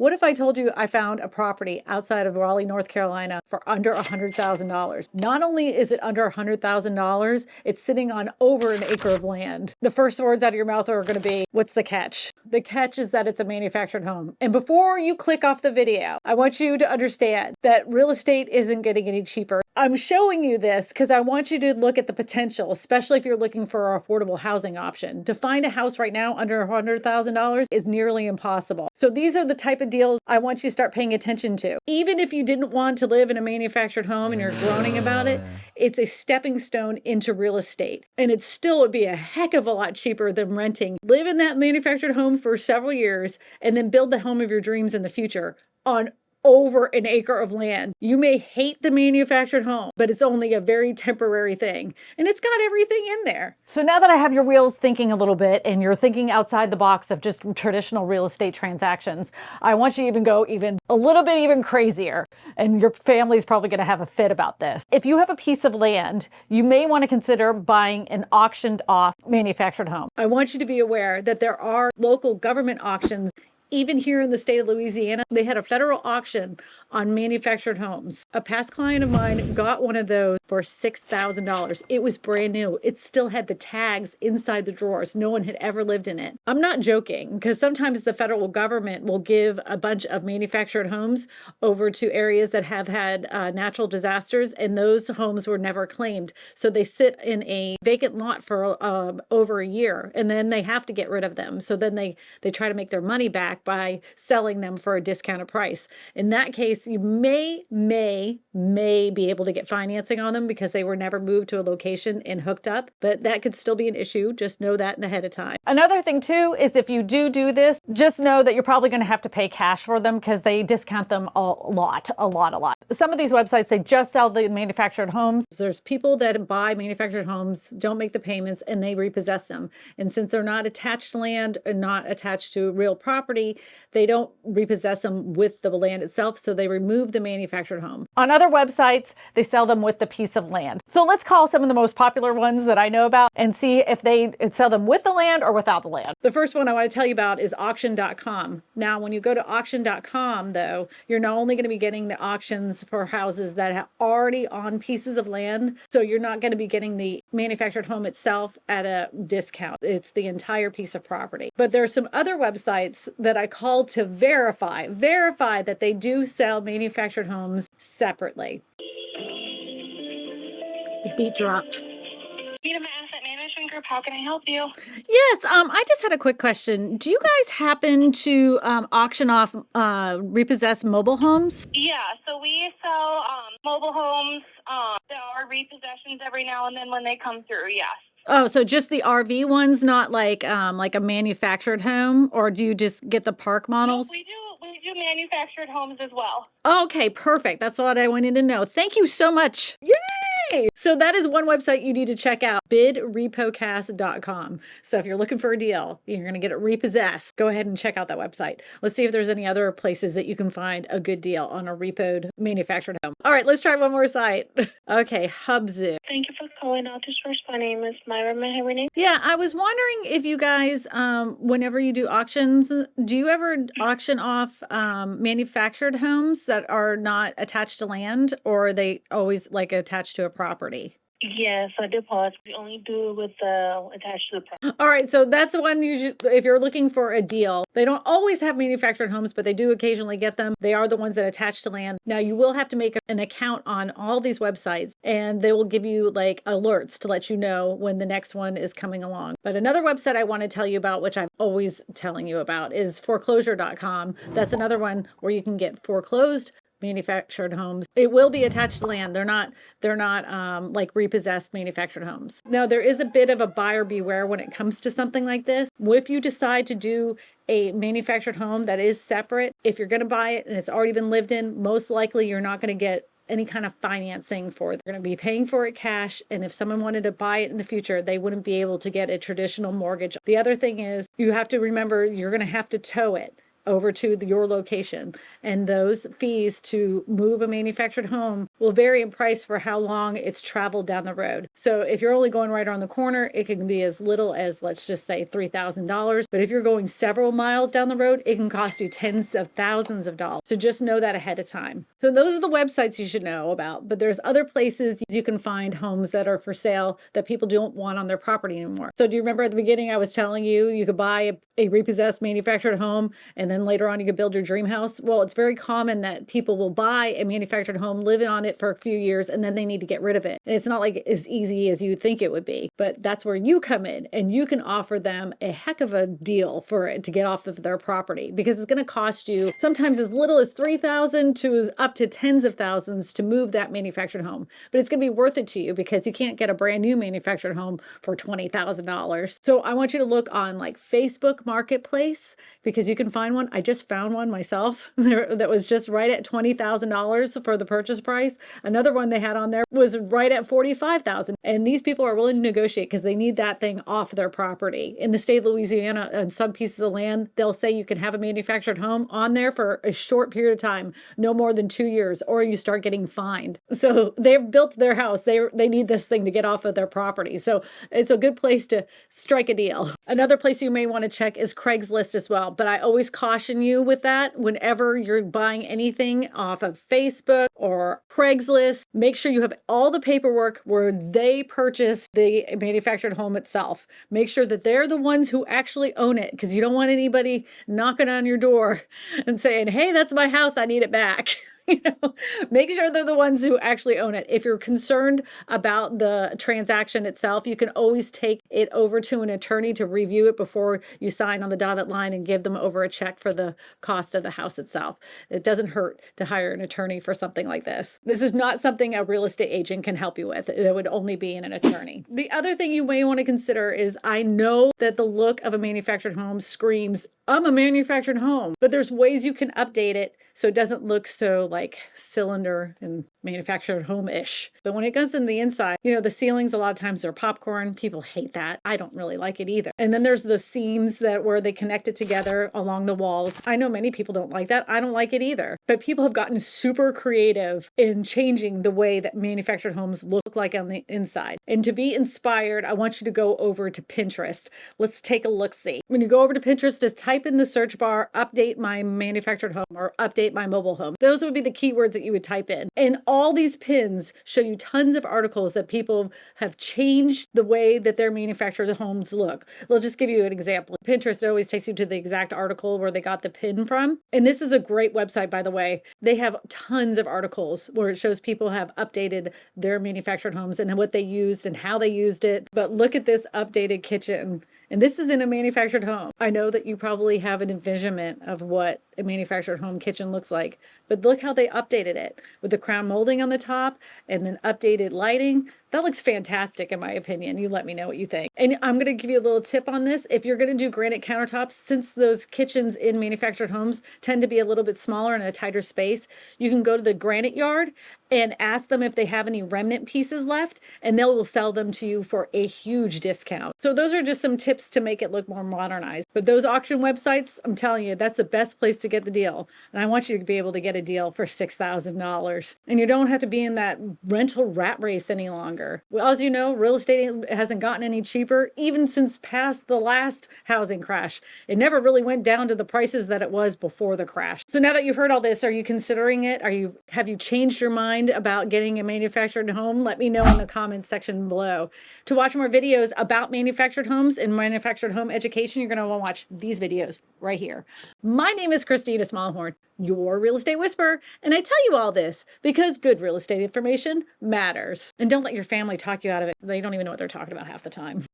What if I told you I found a property outside of Raleigh, North Carolina for under $100,000? Not only is it under $100,000, it's sitting on over an acre of land. The first words out of your mouth are going to be, what's the catch? The catch is that it's a manufactured home. And before you click off the video, I want you to understand that real estate isn't getting any cheaper. I'm showing you this because I want you to look at the potential, especially if you're looking for an affordable housing option. To find a house right now under $100,000 is nearly impossible. So these are the type of deals I want you to start paying attention to. Even if you didn't want to live in a manufactured home and you're groaning about it, it's a stepping stone into real estate. And it still would be a heck of a lot cheaper than renting. Live in that manufactured home for several years and then build the home of your dreams in the future on over an acre of land. You may hate the manufactured home, but it's only a very temporary thing. And it's got everything in there. So now that I have your wheels thinking a little bit and you're thinking outside the box of just traditional real estate transactions, I want you to even go a little bit even crazier. And your family's probably going to have a fit about this. If you have a piece of land, you may want to consider buying an auctioned off manufactured home. I want you to be aware that there are local government auctions. Even here in the state of Louisiana, they had a federal auction on manufactured homes. A past client of mine got one of those for $6,000. It was brand new. It still had the tags inside the drawers. No one had ever lived in it. I'm not joking, because sometimes the federal government will give a bunch of manufactured homes over to areas that have had natural disasters, and those homes were never claimed. So they sit in a vacant lot for over a year, and then they have to get rid of them. So then they try to make their money back by selling them for a discounted price. In that case, you may be able to get financing on them because they were never moved to a location and hooked up, but that could still be an issue. Just know that ahead of time. Another thing too is if you do this, just know that you're probably going to have to pay cash for them because they discount them a lot. Some of these websites, they just sell the manufactured homes. There's people that buy manufactured homes, don't make the payments, and they repossess them. And since they're not attached to land and not attached to real property, they don't repossess them with the land itself, so they remove the manufactured home. On other websites, they sell them with the piece of land. So let's call some of the most popular ones that I know about and see if they sell them with the land or without the land. The first one I want to tell you about is auction.com. Now, when you go to auction.com, though, you're not only going to be getting the auctions for houses that are already on pieces of land, so you're not going to be getting the manufactured home itself at a discount. It's the entire piece of property. But there are some other websites that I called to verify that they do sell manufactured homes separately. The beat dropped. Freedom Asset Management Group, how can I help you? Yes, I just had a quick question. Do you guys happen to auction off repossessed mobile homes? Yeah, so we sell mobile homes. There are repossessions every now and then when they come through, yes. Oh, so just the RV ones, not like a manufactured home, or do you just get the park models? No, we do manufactured homes as well. Okay, perfect. That's what I wanted to know. Thank you so much. Yay! So that is one website you need to check out, bidrepocast.com. So if you're looking for a deal, you're going to get it repossessed, go ahead and check out that website. Let's see if there's any other places that you can find a good deal on a repoed manufactured home. All right, let's try one more site. Okay, Hubzu. Thank you for calling Autos First. My name is Myra. May I have your name? Yeah, I was wondering if you guys, whenever you do auctions, do you ever auction off manufactured homes that are not attached to land, or are they always like attached to a property? Yes, I do pause. We only do with attached to the property. All right, so that's the one if you're looking for a deal. They don't always have manufactured homes, but they do occasionally get them. They are the ones that attach to land. Now, you will have to make an account on all these websites, and they will give you like alerts to let you know when the next one is coming along. But another website I want to tell you about, which I'm always telling you about, is foreclosure.com. That's another one where you can get foreclosed manufactured homes. It will be attached to land. They're not like repossessed manufactured homes. Now, there is a bit of a buyer beware when it comes to something like this. If you decide to do a manufactured home that is separate, if you're going to buy it and it's already been lived in, most likely you're not going to get any kind of financing for it. They're going to be paying for it cash, and if someone wanted to buy it in the future, they wouldn't be able to get a traditional mortgage. The other thing is you have to remember you're going to have to tow it over to your location, and those fees to move a manufactured home will vary in price for how long it's traveled down the road. So if you're only going right around the corner, it can be as little as, let's just say, $3,000. But if you're going several miles down the road, it can cost you tens of thousands of dollars. So just know that ahead of time. So those are the websites you should know about. But there's other places you can find homes that are for sale that people don't want on their property anymore. So do you remember at the beginning I was telling you you could buy a repossessed manufactured home and then later on you could build your dream house? Well, it's very common that people will buy a manufactured home, live on it for a few years, and then they need to get rid of it. And it's not like as easy as you think it would be, but that's where you come in and you can offer them a heck of a deal for it to get off of their property, because it's going to cost you sometimes as little as $3,000 to up to tens of thousands to move that manufactured home. But it's going to be worth it to you because you can't get a brand new manufactured home for $20,000. So I want you to look on like Facebook Marketplace, because you can find one. I just found one myself there that was just right at $20,000 for the purchase price. Another one they had on there was right at $45,000. And these people are willing to negotiate because they need that thing off their property. In the state of Louisiana, on some pieces of land, they'll say you can have a manufactured home on there for a short period of time, no more than 2 years, or you start getting fined. So they've built their house. They need this thing to get off of their property. So it's a good place to strike a deal. Another place you may want to check is Craigslist as well. But I always caution you with that. Whenever you're buying anything off of Facebook or Craigslist, make sure you have all the paperwork where they purchased the manufactured home itself. Make sure that they're the ones who actually own it, because you don't want anybody knocking on your door and saying, hey, that's my house, I need it back. Make sure they're the ones who actually own it. If you're concerned about the transaction itself, you can always take it over to an attorney to review it before you sign on the dotted line and give them over a check for the cost of the house itself. It doesn't hurt to hire an attorney for something like this. This is not something a real estate agent can help you with. It would only be an attorney. The other thing you may want to consider is, I know that the look of a manufactured home screams, I'm a manufactured home, but there's ways you can update it so it doesn't look so like cylinder and manufactured home-ish. But when it goes in the inside, the ceilings a lot of times are popcorn. People hate that. I don't really like it either. And then there's the seams where they connect it together along the walls. I know many people don't like that. I don't like it either. But people have gotten super creative in changing the way that manufactured homes look like on the inside. And to be inspired, I want you to go over to Pinterest. Let's take a look-see. When you go over to Pinterest, just type in the search bar, update my manufactured home or update my mobile home. Those would be the keywords that you would type in. And all these pins show you tons of articles that people have changed the way that their manufactured homes look. They'll just give you an example. Pinterest always takes you to the exact article where they got the pin from. And this is a great website, by the way. They have tons of articles where it shows people have updated their manufactured homes and what they used and how they used it. But look at this updated kitchen. And this is in a manufactured home. I know that you probably have an envisionment of what a manufactured home kitchen looks like, but look how they updated it with the crown molding on the top and then updated lighting. That looks fantastic in my opinion. You let me know what you think. And I'm going to give you a little tip on this. If you're going to do granite countertops, since those kitchens in manufactured homes tend to be a little bit smaller and a tighter space, you can go to the granite yard and ask them if they have any remnant pieces left, and they will sell them to you for a huge discount. So those are just some tips to make it look more modernized. But those auction websites, I'm telling you, that's the best place to get the deal. And I want you to be able to get a deal for $6,000. And you don't have to be in that rental rat race any longer. Well, as you know, real estate hasn't gotten any cheaper, even since past the last housing crash. It never really went down to the prices that it was before the crash. So now that you've heard all this, are you considering it? Have you changed your mind about getting a manufactured home? Let me know in the comments section below. To watch more videos about manufactured homes and manufactured home education, you're going to want to watch these videos right here. My name is Kristina Smallhorn, your real estate whisperer, and I tell you all this because good real estate information matters. And don't let your family talk you out of it. They don't even know what they're talking about half the time.